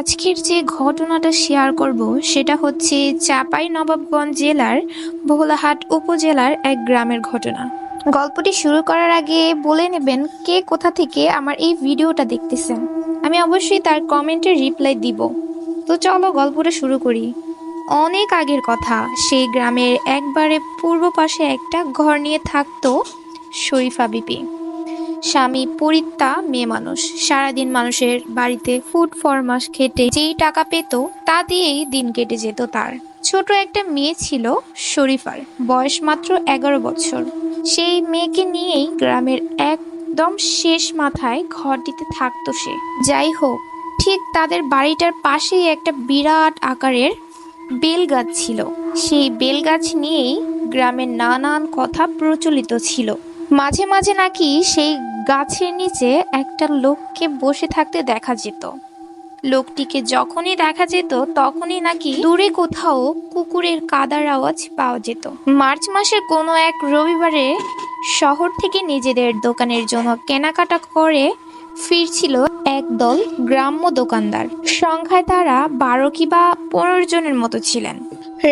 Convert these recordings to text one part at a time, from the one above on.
আজকের যে ঘটনাটা শেয়ার করব সেটা হচ্ছে চাঁপাইনবাবগঞ্জ জেলার ভোলাহাট উপজেলার এক গ্রামের ঘটনা। গল্পটি শুরু করার আগে বলে নেবেন কে কোথা থেকে আমার এই ভিডিওটা দেখতেছেন। আমি অবশ্যই তার কমেন্টের রিপ্লাই দিব। তো চলো গল্পটা শুরু করি। অনেক আগের কথা, সেই গ্রামের একবারে পূর্ব পাশে একটা ঘর নিয়ে থাকতো শরীফা বিবি। স্বামী পরিত্যা, মেয়ে মানুষ। সারাদিন মানুষের বাড়িতে ফুড ফরমাস খেটে যেই টাকা পেত তা দিয়েই দিন কেটে যেত তার। ছোট একটা মেয়ে ছিল শরীফার, বয়স মাত্র 11 বছর। সেই মেয়েকে নিয়েই গ্রামের একদম শেষ মাথায় ঘরটিতে থাকতো সে। যাই হোক, ঠিক তাদের বাড়িটার পাশেই একটা বিরাট আকারের বেল গাছ ছিল। সেই বেল গাছ নিয়েই গ্রামের নানান কথা প্রচলিত ছিল। মাঝে মাঝে নাকি সেই গাছের নিচে একটা লোককে বসে থাকতে দেখা যেত। লোকটিকে যখনই দেখা যেত তখনই নাকি দূরে কোথাও কুকুরের কাদার আওয়াজ পাওয়া যেত। মার্চ মাসের কোনো এক রবিবারে শহর থেকে নিজেদের দোকানের জন্য কেনাকাটা করে ফিরছিল একদল গ্রাম্য দোকানদার। সংখ্যায় তারা 12 কি বা 15 জনের মতো ছিলেন।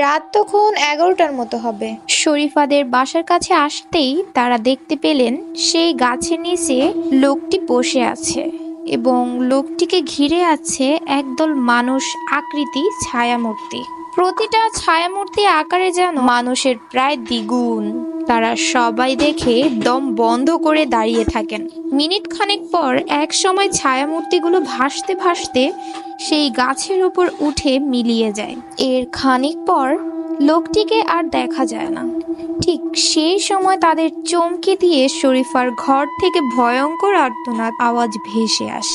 রাত তখন 11টার মতো হবে। শরীফাদের বাসার কাছে আসতেই তারা দেখতে পেলেন সেই গাছের নিচে লোকটি বসে আছে এবং লোকটিকে ঘিরে আছে একদল মানুষ আকৃতি ছায়ামূর্তি। প্রতিটা ছায়ামূর্তি আকারে যেন মানুষের প্রায় দ্বিগুণ। তারা সবাই দেখে দম বন্ধ করে দাঁড়িয়ে থাকেন। মিনিট খানেক পর এক সময় ছায়ামূর্তিগুলো ভাসতে ভাসতে সেই গাছের উপর উঠে মিলিয়ে যায়। এর খানিক পর লোকটিকে আর দেখা যায় না। ঠিক সেই সময় তাদের চমকে দিয়ে শরীফার ঘর থেকে ভয়ঙ্কর আর্তনাদ আওয়াজ ভেসে আসে।